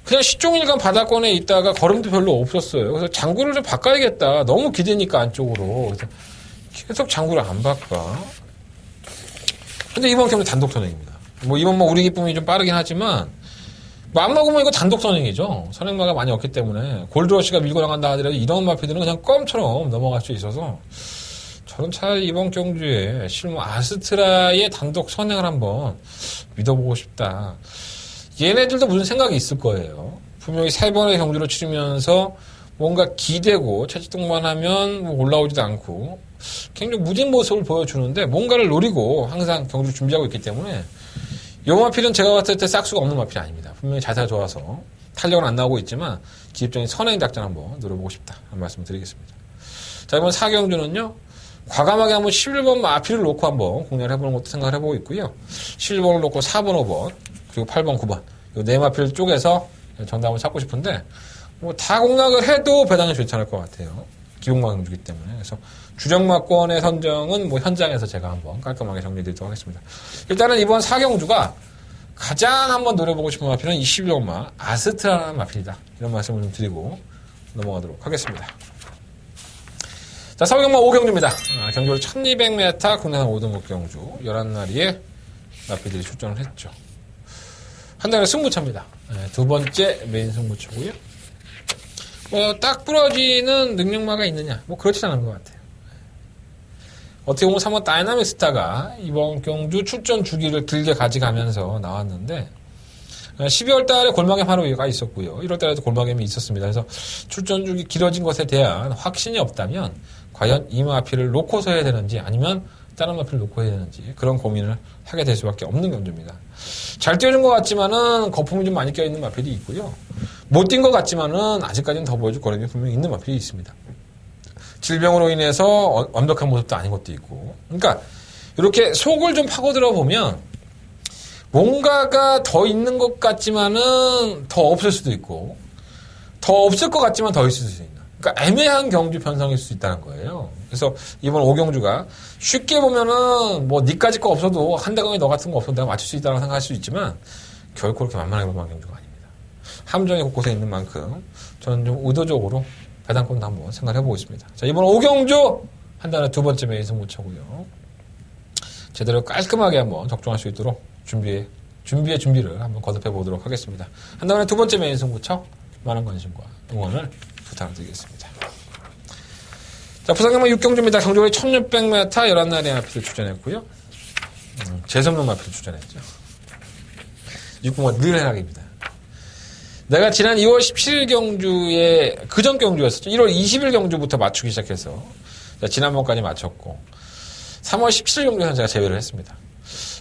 그냥 시종일관 바다권에 있다가 걸음도 별로 없었어요. 그래서 장구를 좀 바꿔야겠다. 너무 기대니까 안쪽으로. 그래서 계속 장구를 안 바꿔. 근데 이번 경기 단독 선행입니다. 뭐 이번 뭐 우리 기쁨이 좀 빠르긴 하지만 마음 먹으면 이거 단독 선행이죠. 선행마가 많이 없기 때문에 골드러시가 밀고 나간다 하더라도 이런 마필들은 그냥 껌처럼 넘어갈 수 있어서 저는 차라리 이번 경주에 실무 아스트라의 단독 선행을 한번 믿어보고 싶다. 얘네들도 무슨 생각이 있을 거예요. 분명히 3번의 경주를 치르면서 뭔가 기대고 채찍등만 하면 뭐 올라오지도 않고 굉장히 무딘 모습을 보여주는데 뭔가를 노리고 항상 경주를 준비하고 있기 때문에 이 마필은 제가 봤을 때 싹수가 없는 마필이 아닙니다. 분명히 자세가 좋아서 탄력은 안 나오고 있지만 기입적인 선행 작전 한번 노려보고 싶다 하는 말씀을 드리겠습니다. 자, 이번 4경주는요. 과감하게 한번 11번 마피를 놓고 한번 공략을 해보는 것도 생각을 해보고 있고요. 11번을 놓고 4번, 5번, 그리고 8번, 9번. 이 네 마피를 쪼개서 정답을 찾고 싶은데, 뭐 다 공략을 해도 배당이 좋지 않을 것 같아요. 기록마 경주기 때문에. 그래서 주정마권의 선정은 뭐 현장에서 제가 한번 깔끔하게 정리드리도록 하겠습니다. 일단은 이번 4경주가 가장 한번 노려보고 싶은 마피는 이 11번마 아스트라라는 마피이다. 이런 말씀을 좀 드리고 넘어가도록 하겠습니다. 자, 서울경마 5경주입니다. 경주를 1200m 국내산 5등급 경주 11마리의 마피들이 출전을 했죠. 한 달에 승부처입니다. 두 번째 메인 승부처고요. 뭐 딱 부러지는 능력마가 있느냐? 뭐 그렇지 않은 것 같아요. 어떻게 보면 3번 다이나믹 스타가 이번 경주 출전 주기를 길게 가져가면서 나왔는데 12월 달에 골망엠 하루가 있었고요. 1월 달에도 골망엠이 있었습니다. 그래서 출전 주기 길어진 것에 대한 확신이 없다면 과연 이 마피를 놓고서 해야 되는지 아니면 다른 마피를 놓고 해야 되는지 그런 고민을 하게 될 수밖에 없는 경주입니다. 잘 뛰어준 것 같지만은 거품이 좀 많이 껴있는 마필이 있고요. 못 뛴 것 같지만은 아직까지는 더 보여줄 거림이 분명히 있는 마필이 있습니다. 질병으로 인해서 완벽한 모습도 아닌 것도 있고. 그러니까 이렇게 속을 좀 파고들어 보면 뭔가가 더 있는 것 같지만은 더 없을 수도 있고 더 없을 것 같지만 더 있을 수도 있는. 그러니까 애매한 경주 편성일 수 있다는 거예요. 그래서 이번 5경주가 쉽게 보면은 뭐 니까지 거 없어도 한대강에 너 같은 거 없어도 내가 맞출 수 있다고 생각할 수 있지만 결코 그렇게 만만하게 볼만한 경주가 아닙니다. 함정이 곳곳에 있는 만큼 저는 좀 의도적으로 배당권도 한번 생각을 해보겠습니다. 자, 이번 5경주 한 달에 두 번째 메인 승부처고요. 제대로 깔끔하게 한번 적중할 수 있도록 준비를 한번 거듭해 보도록 하겠습니다. 한 달에 두 번째 메인 승부처 많은 관심과 응원을 부탁드리겠습니다. 자, 부산경마 6경주입니다. 경주거리 1600m 11마리의 마피를 출전했고요. 재수없는 마피를 출전했죠. 6공은 늘 해락입니다. 내가 지난 2월 17일 경주에 그전 경주였었죠. 1월 20일 경주부터 맞추기 시작해서 지난번까지 맞췄고 3월 17일 경주에서 제가 제외를 했습니다.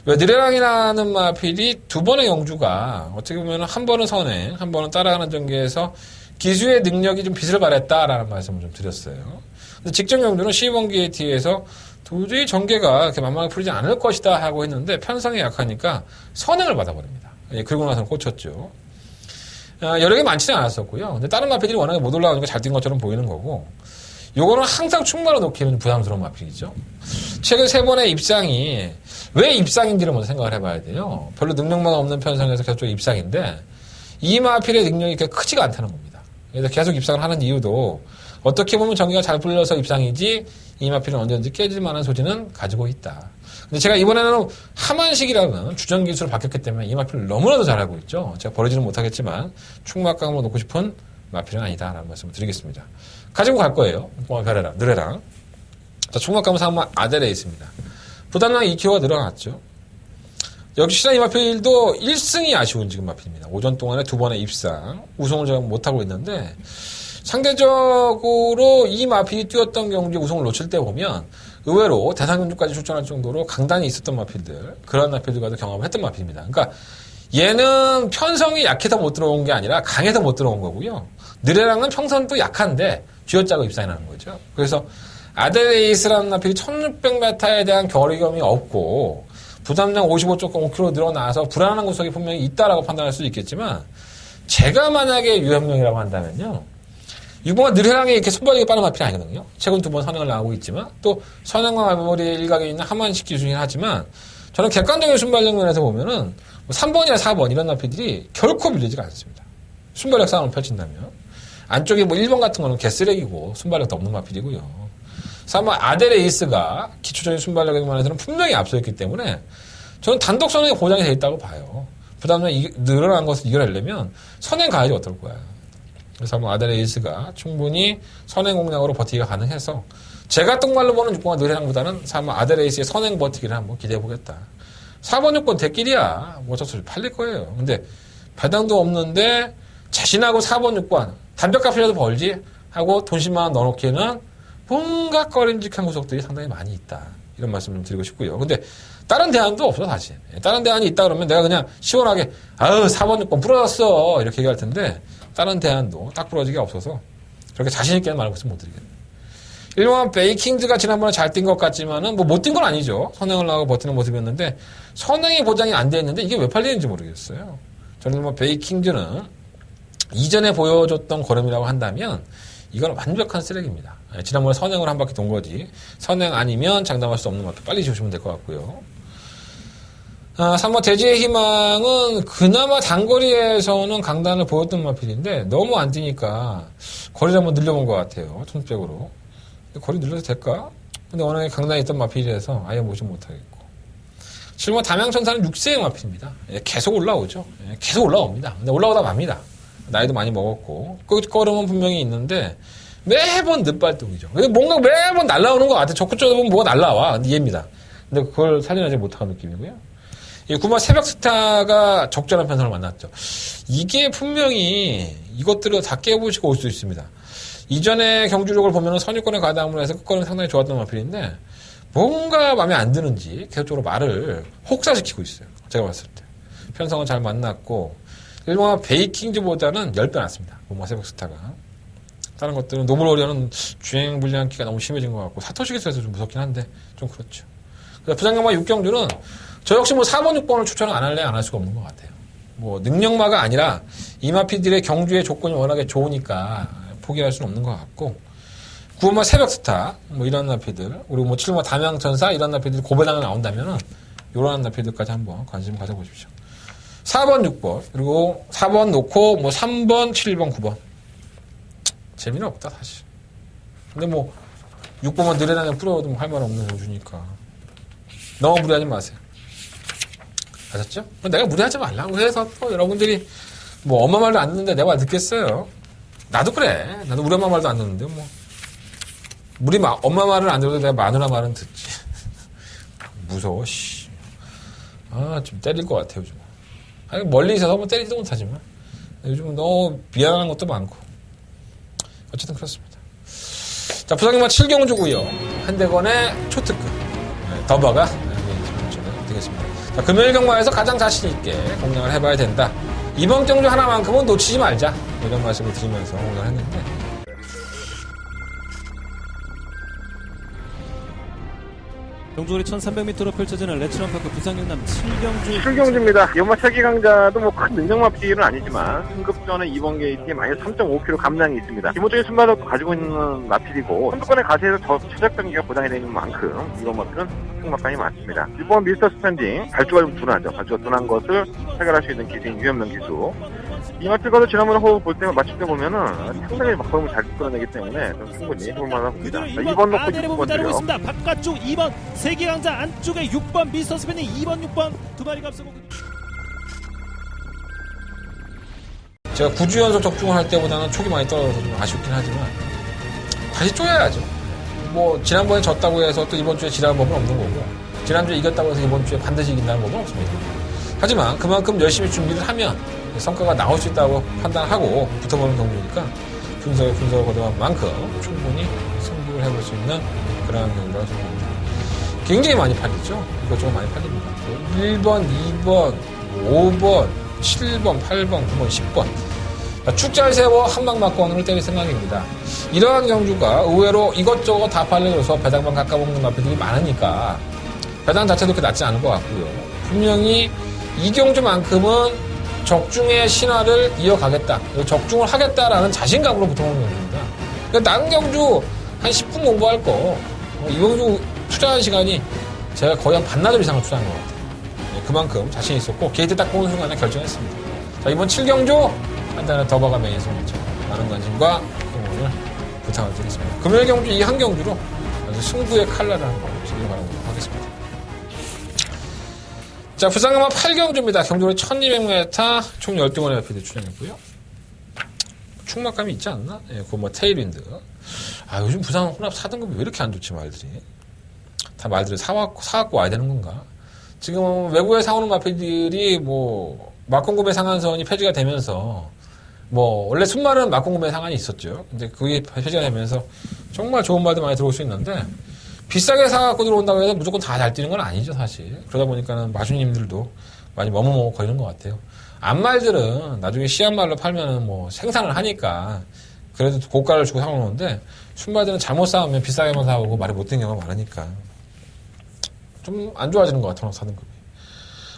왜 느레랑이라는 마필이 두 번의 경주가 어떻게 보면 한 번은 선행, 한 번은 따라가는 전개에서 기수의 능력이 좀 빛을 발했다라는 말씀을 좀 드렸어요. 근데 직전 경주는 12번 게이트에서 도저히 전개가 그렇게 만만하게 풀리지 않을 것이다 하고 했는데 편성이 약하니까 선행을 받아버립니다. 그리고 나서는 꽂혔죠. 여력이 많지는 않았었고요. 근데 다른 마필들이 워낙에 못 올라가니까 잘 뛴 것처럼 보이는 거고 요거는 항상 충만을 놓기는 부담스러운 마필이죠. 최근 세 번의 입상이 왜 입상인지를 먼저 생각을 해봐야 돼요. 별로 능력만 없는 편성에서 계속 입상인데 이 마필의 능력이 그렇게 크지가 않다는 겁니다. 그래서 계속 입상을 하는 이유도 어떻게 보면 전기가 잘 풀려서 입상이지 이 마필은 언제든지 깨질 만한 소지는 가지고 있다. 근데 제가 이번에는 하만식이라는 주전 기술을 바뀌었기 때문에 이 마필을 너무나도 잘 알고 있죠. 제가 버리지는 못하겠지만 충막감으로 놓고 싶은 마필은 아니다라는 말씀을 드리겠습니다. 가지고 갈 거예요. 느레랑. 자, 충막감은 상마 아델에 있습니다. 부담량 2kg가 늘어났죠. 역시나 이 마필도 1승이 아쉬운 지금 마필입니다. 오전 동안에 두 번의 입상, 우승을 제가 못하고 있는데 상대적으로 이 마필이 뛰었던 경주에 우승을 놓칠 때 보면 의외로 대상경주까지 출전할 정도로 강단이 있었던 마필들, 그런 마필들과도 경험을 했던 마필입니다. 그러니까 얘는 편성이 약해서 못 들어온 게 아니라 강해서 못 들어온 거고요. 느레랑은 평선도 약한데 쥐어짜고 입상이 나는 거죠. 그래서 아델레이스라는 마필이 1600m에 대한 거리감이 없고 부담량 55.5kg 늘어나서 불안한 구석이 분명히 있다라고 판단할 수도 있겠지만 제가 만약에 유협령이라고 한다면요. 6번가 느레랑이 이렇게 손발이 빠른 마필이 아니거든요. 최근 두 번 선행을 나오고 있지만 또 선행과 마무리 일각에 있는 하만식 기술이긴 하지만 저는 객관적인 순발력 면에서 보면은 3번이나 4번 이런 마필들이 결코 밀리지가 않습니다. 순발력 싸움을 펼친다면 안쪽에 뭐 1번 같은 거는 개쓰레기고 순발력도 없는 마필이고요. 3번 아델레이스가 기초적인 순발력에 관해서는 분명히 앞서있기 때문에 저는 단독 선행이 보장이 되어 있다고 봐요. 부담이 늘어난 것을 이겨내려면 선행 가야지 어떨 거야. 그래서 한번 아델레이스가 충분히 선행 공략으로 버티기가 가능해서 제가 똥말로 보는 6번과 느레랑보다는 3번 아델레이스의 선행 버티기를 한번 기대해보겠다. 4번 6번 대끼리야. 뭐 어쩔 수 없이 팔릴 거예요. 근데 배당도 없는데 자신하고 4번 6번 단백값이라도 벌지 하고 돈 10만 원 넣어놓기에는 뭔가 꺼림직한 구석들이 상당히 많이 있다. 이런 말씀을 좀 드리고 싶고요. 근데 다른 대안도 없어 사실. 다른 대안이 있다 그러면 내가 그냥 시원하게 4번 6번 부러졌어 이렇게 얘기할 텐데 다른 대안도 딱 부러지게 없어서 그렇게 자신 있게는 말하고 있으면 못 드리겠네요. 일본 베이킹즈가 지난번에 잘 뛴 것 같지만은 뭐 못 뛴 건 아니죠. 선행을 나가고 버티는 모습이었는데 선행이 보장이 안 돼 있는데 이게 왜 팔리는지 모르겠어요. 저는 뭐 베이킹즈는 이전에 보여줬던 걸음이라고 한다면 이건 완벽한 쓰레기입니다. 지난번에 선행을 한 바퀴 돈 거지. 선행 아니면 장담할 수 없는 만큼 빨리 지우시면 될 것 같고요. 3번 대지의 희망은 그나마 단거리에서는 강단을 보였던 마필인데 너무 안 뛰니까 거리를 한번 늘려본 것 같아요. 톤백으로. 거리 늘려도 될까? 근데 워낙에 강단에 있던 마필이라서 아예 보지 못하겠고. 7번 담양천사는 6세의 마필입니다. 계속 올라오죠. 계속 올라옵니다. 근데 올라오다 맙니다. 나이도 많이 먹었고 끝걸음은 분명히 있는데 매번 늦발동이죠. 뭔가 매번 날라오는 것 같아. 적구 쳐다보면 뭐가 날라와. 이해입니다. 근데 그걸 살려내지 못하는 느낌이고요. 9번 새벽스타가 적절한 편성을 만났죠. 이게 분명히 이것들을 다 깨부시고 올 수 있습니다. 이전에 경주력을 보면 선유권에 가담을 해서 끝걸음이 상당히 좋았던 마필인데 뭔가 마음에 안 드는지 계속적으로 말을 혹사시키고 있어요. 제가 봤을 때. 편성은 잘 만났고 일본 베이킹즈보다는 10배 낫습니다. 뭔가 새벽스타가. 다른 것들은 노블워리어는 주행 불량기가 너무 심해진 것 같고 사토시기에서 좀 무섭긴 한데 좀 그렇죠. 부산경마 6경주는 저 역시 뭐 4번, 6번을 추천을 안 할래 안 할 수가 없는 것 같아요. 뭐 능력마가 아니라 이마피들의 경주의 조건이 워낙에 좋으니까 포기할 수는 없는 것 같고 9번마 새벽스타 뭐 이런 나피들 그리고 뭐 7번마 담양천사 이런 나피들이 고배당에 나온다면은 이런 나피들까지 한번 관심 가져보십시오. 4번, 6번 그리고 4번 놓고 뭐 3번, 7번, 9번 재미는 없다 사실. 근데 뭐 6번만 느레나게 뿌려도 할 말 없는 우주니까 너무 무리하지 마세요. 아셨죠? 내가 무리하지 말라고 해서 또 여러분들이 뭐 엄마 말도 안 듣는데 내가 듣겠어요. 나도 그래. 나도 우리 엄마 말도 안 듣는데 뭐 엄마 말을 안 들어도 내가 마누라 말은 듣지. 무서워. 씨. 좀 때릴 것 같아요 요즘. 아니 멀리 있어서 뭐 때리지도 못하지만 요즘은 너무 미안한 것도 많고 어쨌든 그렇습니다. 자 부산경마 7경주고요. 한대건의 초특급 더버가 되겠습니다. 자, 금요일 경마에서 가장 자신있게 공략을 해봐야 된다. 이번 경주 하나만큼은 놓치지 말자. 이런 말씀을 드리면서 공략을 했는데 경주거리 1300m로 펼쳐지는 레츠런파크 부산경남 7경주 7경주입니다. 연마 차기 강자도 뭐 큰 능력마피는 아니지만 승급전에 이번 게이트에 마이너스 3.5kg 감량이 있습니다. 기본적인 순발력도 가지고 있는 마필이고 선두권의 가세에서 최적 단계가 보장이 되는 만큼 이번 마필은 승막감이 많습니다. 1번 미스터 스탠딩 발주가 좀 둔하죠. 발주가 둔한 것을 해결할 수 있는 기수인 유현명 기수. 이 마필과도 지난번에 호흡 볼 때만 맞출 때 보면은 상당히 막걸음을 잘 끌어내기 때문에 좀 충분히 해볼만한 겁니다. 2번 놓고 6번 따르고 있습니다. 바깥쪽 2번 세계강자 안쪽에 6번 미스터 스페니 2번 6번 두 마리가 앞서고 제가 9주 연속 적중을 할 때보다는 촉이 많이 떨어져서 좀 아쉽긴 하지만 다시 쪼여야죠. 뭐 지난번에 졌다고 해서 또 이번 주에 지라는 법은 없는 거고 지난주에 이겼다고 해서 이번 주에 반드시 이긴다는 법은 없습니다. 하지만 그만큼 열심히 준비를 하면 성과가 나올 수 있다고 판단하고 붙어보는 경우니까 분석을 거듭한 만큼 충분히 승부를 해볼 수 있는 그런 경우라고 생각합니다. 굉장히 많이 팔리죠. 이것저것 많이 팔립니다. 1번, 2번, 5번, 7번, 8번, 9번, 10번 축자를 세워 한방 막권으로 때릴 생각입니다. 이러한 경주가 의외로 이것저것 다 팔려서 배당만 깎아먹는 마필들이 많으니까 배당 자체도 그렇게 낮지 않은 것 같고요. 분명히 이 경주만큼은 적중의 신화를 이어가겠다. 적중을 하겠다라는 자신감으로 붙어오는 경주입니다. 그러니까 다른 경주 한 10분 공부할 거 이 경주 투자한 시간이 제가 거의 한 반나절 이상을 투자한 것 같아요. 그만큼 자신 있었고 게이트 딱 보는 순간에 결정했습니다. 자 이번 7경주 한단의 더버가 메인이었죠. 많은 관심과 응원을 부탁을 드리겠습니다. 금요일 경주 이 한 경주로 아주 승부의 칼날을 한번 지금 바라보도록 하겠습니다. 자, 부산경마 8경주입니다. 경주로 1200m 총 12번의 마필들 출연했고요. 충막감이 있지 않나? 예, 그거 뭐 테일윈드. 요즘 부산 혼합 4등급이 왜 이렇게 안 좋지, 말들이. 다 말들을 사갖고 와야 되는 건가? 지금 외국에 사오는 마필들이 뭐, 막공급의 상한선이 폐지가 되면서, 뭐, 원래 순말은 막공급의 상한이 있었죠. 근데 그게 폐지가 되면서 정말 좋은 말들 많이 들어올 수 있는데, 비싸게 사갖고 들어온다고 해서 무조건 다 잘 뛰는 건 아니죠, 사실. 그러다 보니까는 마주님들도 많이 머뭇머뭇거리는 것 같아요. 암말들은 나중에 씨암말로 팔면은 뭐 생산을 하니까 그래도 고가를 주고 사오는데 순발들은 잘못 사오면 비싸게만 사오고 말이 못 되는 경우가 많으니까 좀 안 좋아지는 것 같아요. 4등급이.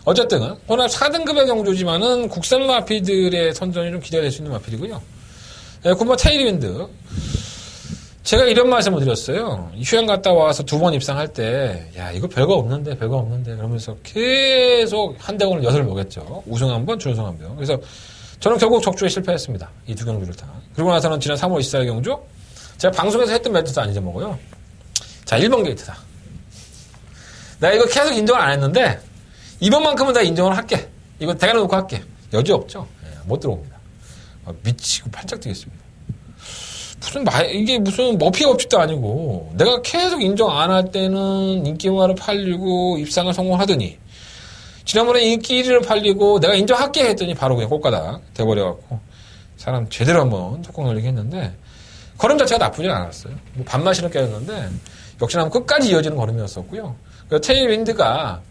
어쨌든 혼합 4등급의 경주지만은 국산 마피들의 선전이 좀 기대가 될 수 있는 마필이고요. 굿모 테일윈드. 제가 이런 말씀을 드렸어요. 휴양 갔다 와서 2번 입상할 때, 야, 이거 별거 없는데, 그러면서 계속 한 대원을 6을 먹였죠. 우승 한 번, 준우승 한 번. 그래서 저는 결국 적주에 실패했습니다. 이 두 경주를 다. 그리고 나서는 지난 3월 24일 경주, 제가 방송에서 했던 멘트도 안 잊어먹어요. 자, 1번 게이트다. 내가 이거 계속 인정을 안 했는데, 이번만큼은 내가 인정을 할게. 이거 대가리 놓고 할게. 여지 없죠? 못 들어옵니다. 미치고 팔짝 뛰겠습니다. 이게 무슨 머피 법칙도 아니고, 내가 계속 인정 안 할 때는 인기마를 팔리고 입상을 성공하더니, 지난번에 인기 1위를 팔리고 내가 인정할게 했더니 바로 그냥 꽃가닥 돼버려갖고, 사람 제대로 한번 뚜껑 열리게 했는데, 걸음 자체가 나쁘진 않았어요. 뭐 반마시는 깨졌는데, 역시나 끝까지 이어지는 걸음이었었고요. 테일윈드가,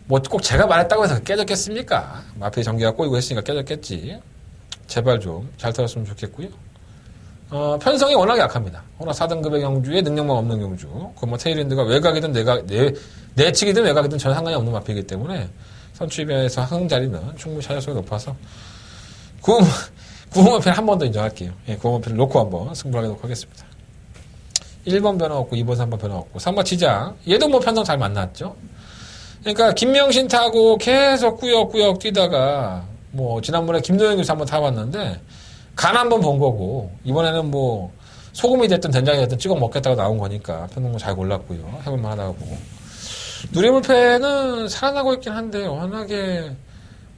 뭐 꼭 제가 말했다고 해서 깨졌겠습니까? 앞에 전기가 꼬이고 했으니까 깨졌겠지. 제발 좀 잘 터졌으면 좋겠고요. 편성이 워낙 약합니다. 워낙 4등급의 경주에 능력만 없는 경주. 뭐 테일윈드가 외곽이든 내측이든 외곽이든 전혀 상관이 없는 마피이기 때문에 선취비에서 항 자리는 충분히 차지수가 높아서 구호마피를 한 번 더 인정할게요. 예, 구호마피를 놓고 한번 승부하게 놓고 하겠습니다. 1번 변화 없고 2번, 3번 변화 없고 3번 지장. 얘도 뭐 편성 잘 만났죠. 그러니까 김명신 타고 계속 꾸역꾸역 뛰다가 뭐 지난번에 김도영 교수 한번 타봤는데 간 한번 본 거고 이번에는 뭐 소금이 됐든 된장이 됐든 찍어 먹겠다고 나온 거니까 편성도 잘 골랐고요. 해볼만 하다고 보고 누리물패는 살아나고 있긴 한데 워낙에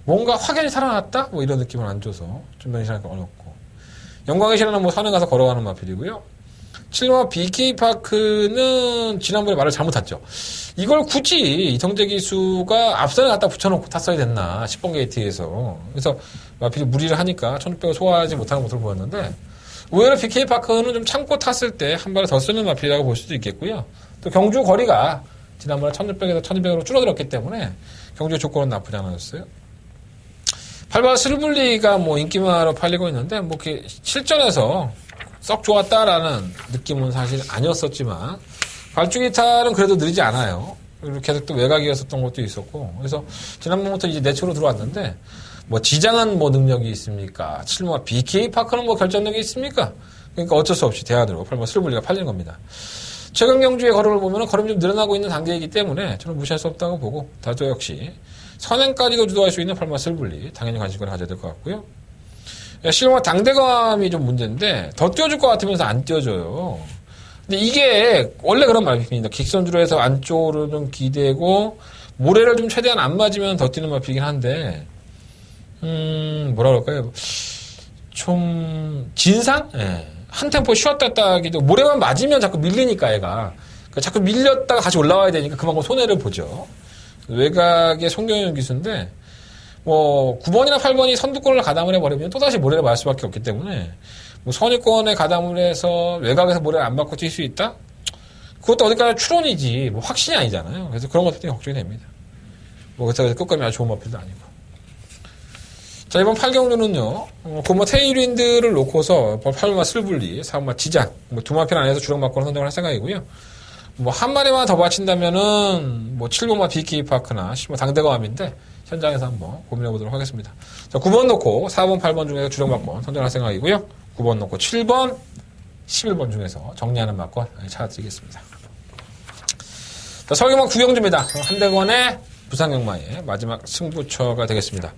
뭔가 확연히 살아났다? 뭐 이런 느낌을 안 줘서 좀 명시하기가 어렵고 영광의 신화는 뭐 산에 가서 걸어가는 마필이고요. 7번 BK파크는 지난번에 말을 잘못했죠. 이걸 굳이 이성재 기수가 앞선에 갖다 붙여놓고 탔어야 됐나 10번 게이트에서. 그래서 마필이 무리를 하니까 1600을 소화하지 못하는 모습을 보였는데 의외로 BK파크는 좀 참고 탔을 때 한 발을 더 쓰는 마필이라고 볼 수도 있겠고요. 또 경주 거리가 지난번에 1600에서 1200으로 줄어들었기 때문에 경주 조건은 나쁘지 않았어요. 8번 슬블리가 뭐 인기마로 팔리고 있는데 뭐 이렇게 실전에서 썩 좋았다라는 느낌은 사실 아니었었지만 발주기탈은 그래도 느리지 않아요. 그리고 계속 또 외곽이었었던 것도 있었고 그래서 지난번부터 이제 내초로 들어왔는데 뭐 지장은 뭐 능력이 있습니까? 7번 BK파크는 뭐 결정력이 있습니까? 그러니까 어쩔 수 없이 대안으로 8번 슬블리가 팔린 겁니다. 최근 경주의 걸음을 보면 걸음이 좀 늘어나고 있는 단계이기 때문에 저는 무시할 수 없다고 보고 다도 역시 선행까지도 주도할 수 있는 8번 슬블리 당연히 관심을 가져야 될 것 같고요. 실용화 당대감이 좀 문제인데 더 띄워줄 것 같으면서 안 띄워줘요. 근데 이게 원래 그런 마피입니다. 직선주로 해서 안쪽으로 좀 기대고 모래를 좀 최대한 안 맞으면 더 뛰는 마피이긴 한데 뭐라 그럴까요? 좀 진상? 예. 한 템포 쉬었다 따기도 모래만 맞으면 자꾸 밀리니까 애가 그러니까 자꾸 밀렸다가 다시 올라와야 되니까 그만큼 손해를 보죠. 외곽의 송경현 기수인데 뭐 9번이나 8번이 선두권을 가담을 해버리면 또다시 모래를 맞을 수밖에 없기 때문에 뭐 선입권에 가담을 해서 외곽에서 모래를 안 맞고 뛸 수 있다? 그것도 어디까지 추론이지 뭐 확신이 아니잖아요. 그래서 그런 것들이 걱정이 됩니다. 뭐 그래서 끝까지 아주 좋은 마필도 아니고. 자 이번 8경주는요. 그 뭐 테일윈드를 놓고서 8번 슬블리, 4번 지장 뭐 두 마필 안에서 주력 막고는 선정을 할 생각이고요. 뭐 한 마리만 더 바친다면은 뭐 7번마 BK파크나 10번 당대감인데 현장에서 한번 고민해보도록 하겠습니다. 자, 9번 놓고 4번, 8번 중에서 주력 막권 선정할 생각이고요. 9번 놓고 7번, 11번 중에서 정리하는 막권 찾아드리겠습니다. 자, 설경막 9경주입니다. 한대건의 부산경마의 마지막 승부처가 되겠습니다.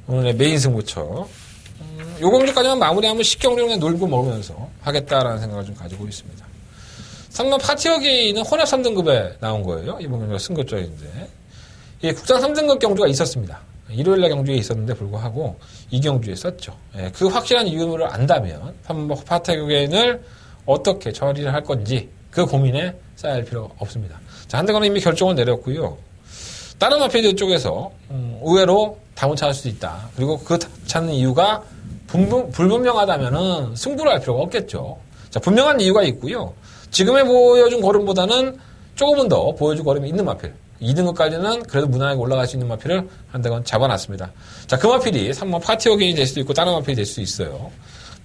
오늘의 메인 승부처. 요 경주까지만 마무리하면 10경주는 놀고 먹으면서 하겠다라는 생각을 좀 가지고 있습니다. 3번 파티어게이는 혼합 3등급에 나온 거예요. 이번 경주가 승급전인데. 예, 국산 3등급 경주가 있었습니다. 일요일날 경주에 있었는데 불구하고 이 경주에 썼죠. 예, 그 확실한 이유를 안다면 3번 파티어게인을 어떻게 처리를 할 건지 그 고민에 쌓일 필요 없습니다. 자, 한대건은 이미 결정을 내렸고요. 다른 마피드 쪽에서 의외로 답은 찾을 수 있다. 그리고 그 찾는 이유가 불분명하다면은 승부를 할 필요가 없겠죠. 자, 분명한 이유가 있고요. 지금의 보여준 걸음보다는 조금은 더 보여준 걸음이 있는 마필. 2등급까지는 그래도 무난하게 올라갈 수 있는 마필을 한대건 잡아놨습니다. 자, 그 마필이 3번 파티어게인이 될 수도 있고 다른 마필이 될 수도 있어요.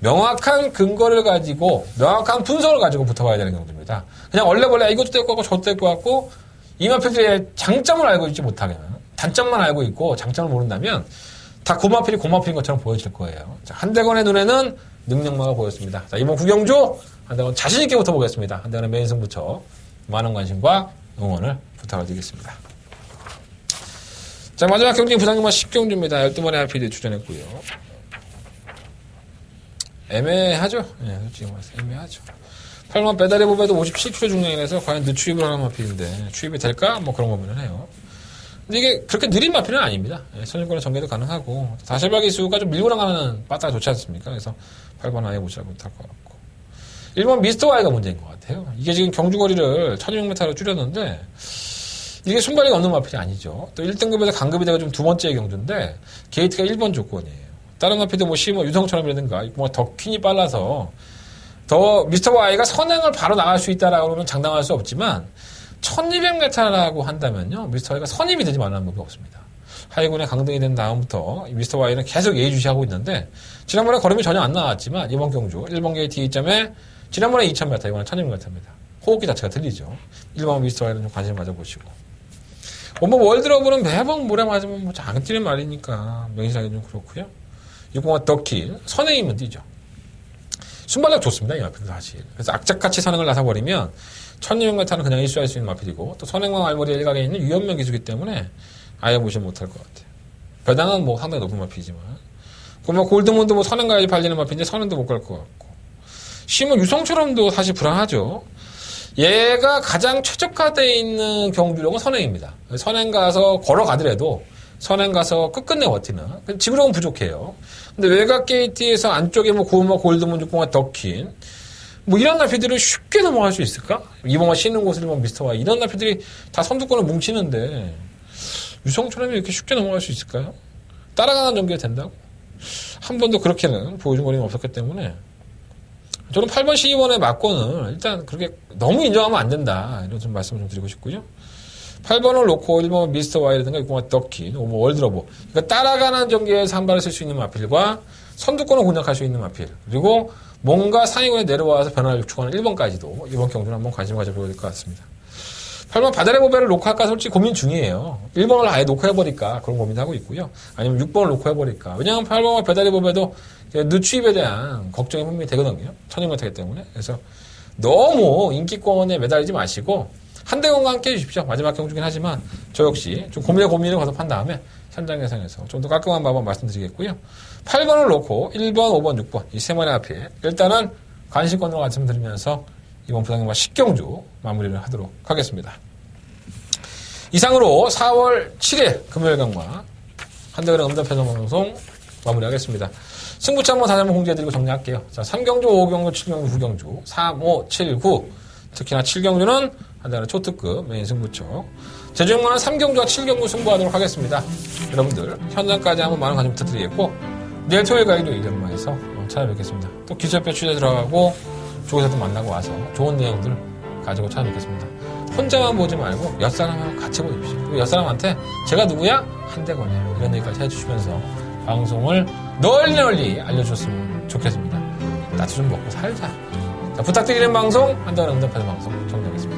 명확한 근거를 가지고 명확한 분석을 가지고 붙어봐야 되는 경우입니다. 그냥 얼레벌레 이것도 될 것 같고 저것도 될 것 같고 이 마필들의 장점을 알고 있지 못하면 단점만 알고 있고 장점을 모른다면 다 고마필이 고마필인 것처럼 보여질 거예요. 자, 한대건의 눈에는 능력마가 보였습니다. 자, 이번 구경주 한대건 자신있게 붙어보겠습니다. 한대건의 메인 승부처 많은 관심과 응원을 부탁을 드리겠습니다. 자, 마지막 경기 부상경마 10경주입니다. 12번의 하필이 출전했고요. 애매하죠? 예, 솔직히 말해서 애매하죠. 8번 배달의 보배도 57kg 중량이라서 과연 늦추입을 하는 마필인데 추입이 될까? 뭐 그런 고민을 해요. 근데 이게 그렇게 느린 마필은 아닙니다. 예, 선진권의 전개도 가능하고 다실박이 수가 좀 밀고 나가는 빠따가 좋지 않습니까? 그래서 8번 아예 못할 것 같고 1번 미스터 와이가 문제인 것 같아요. 이게 지금 경주거리를 1600m로 줄였는데 이게 순발력이 없는 마필이 아니죠. 또 1등급에서 강급이 되고 좀 두 번째 경주인데 게이트가 1번 조건이에요. 다른 마필도 뭐 시모 유성처럼이라든가 뭐 더 퀸이 빨라서 더 미스터 와이가 선행을 바로 나갈 수 있다라고 하면 장담할 수 없지만 1200m라고 한다면요. 미스터 와이가 선임이 되지 말라는 법이 없습니다. 하이군의 강등이 된 다음부터 미스터 와이는 계속 예의주시하고 있는데 지난번에 걸음이 전혀 안 나왔지만 이번 경주 1번 게이트 2점에 지난번에 2000m 이번에 1200m입니다. 호흡기 자체가 틀리죠. 1번 미스터 와이는 좀 관심 가져보시고 뭐 월드러브는 매번 모래 맞으면 뭐 안 뛰는 말이니까 명시하기 좀 그렇고요. 6번 더킬 선행이면 뛰죠. 순발력 좋습니다. 이 마필도 사실. 그래서 악착같이 선행을 나서버리면 1200m는 그냥 일수할 수 있는 마필이고 또 선행왕 알머리 일각에 있는 유연명 기수기 때문에 아예 무시 못할 것 같아요. 배당은 뭐 상당히 높은 마필이지만 뭐 골드문도 뭐 선행 가야지 팔리는 마필인데 선행도 못 갈 것 같고 심은 유성처럼도 사실 불안하죠. 얘가 가장 최적화되어 있는 경주력은 선행입니다. 선행 가서 걸어가더라도 선행 가서 끝끝내 버티는 지구력은 부족해요. 근데 외곽 게이트에서 안쪽에 뭐 고마 골드문 6번과 더킨 뭐 이런 나피들을 쉽게 넘어갈 수 있을까? 이번에 쉬는 곳을 보면 미스터 와이 이런 나피들이 다 선두권을 뭉치는데 유성처럼 이렇게 쉽게 넘어갈 수 있을까요? 따라가는 전개가 된다고? 한 번도 그렇게는 보여준 거리는 없었기 때문에 저는 8번 12번의 막권을 일단 그렇게 너무 인정하면 안 된다 이런 좀 말씀을 좀 드리고 싶고요. 8번을 놓고 1번 미스터 와이라든가 6번 더킨, 5번 월드러브 그러니까 따라가는 전개에서 한 발을 쓸 수 있는 마필과 선두권을 공략할 수 있는 마필 그리고 뭔가 상위권에 내려와서 변화를 요청하는 1번까지도 이번 경주는 한번 관심을 가져보야 될 것 같습니다. 8번 바다의 보배를 놓고 할까 솔직히 고민 중이에요. 1번을 아예 놓고 해버릴까 그런 고민하고 있고요. 아니면 6번을 놓고 해버릴까. 왜냐하면 8번과 배달의 보배도 늦추입에 대한 걱정이 분명히 되거든요. 1600m이기 때문에. 그래서 너무 인기권에 매달리지 마시고 한대건과 함께 해주십시오. 마지막 경주긴 하지만 저 역시 좀 고민을 거듭한 다음에 현장 예상에서 좀 더 깔끔한 방법 말씀드리겠고요. 8번을 놓고 1번, 5번, 6번 이 세 마리 앞에 일단은 관심권으로 말씀드리면서 이번 부상경마 10경주 마무리를 하도록 하겠습니다. 이상으로 4월 7일 금요일 경마 한대건의 음담패널 방송 마무리하겠습니다. 승부처 한번 다시 한번 공지해드리고 정리할게요. 자, 3경주, 5경주, 7경주, 9경주 3, 5, 7, 9 특히나 7경주는 한대건의 초특급 메인 승부처 제주행마는 3경주와 7경주 승부하도록 하겠습니다. 여러분들 현장까지 한번 많은 관심 부탁드리겠고 내일 토요일 가기도 이경마에서 찾아뵙겠습니다. 또 기술협회 취재 들어가고 조교사도 만나고 와서 좋은 내용들 가지고 찾아뵙겠습니다. 혼자만 보지 말고 옆사람하고 같이 보십시오. 그리고 옆사람한테 제가 누구야? 한대건이에요. 이런 얘기까지 해주시면서 방송을 널리 알려줬으면 좋겠습니다. 나도 좀 먹고 살자. 자, 부탁드리는 방송 한대건 응답하는 방송 정리하겠습니다.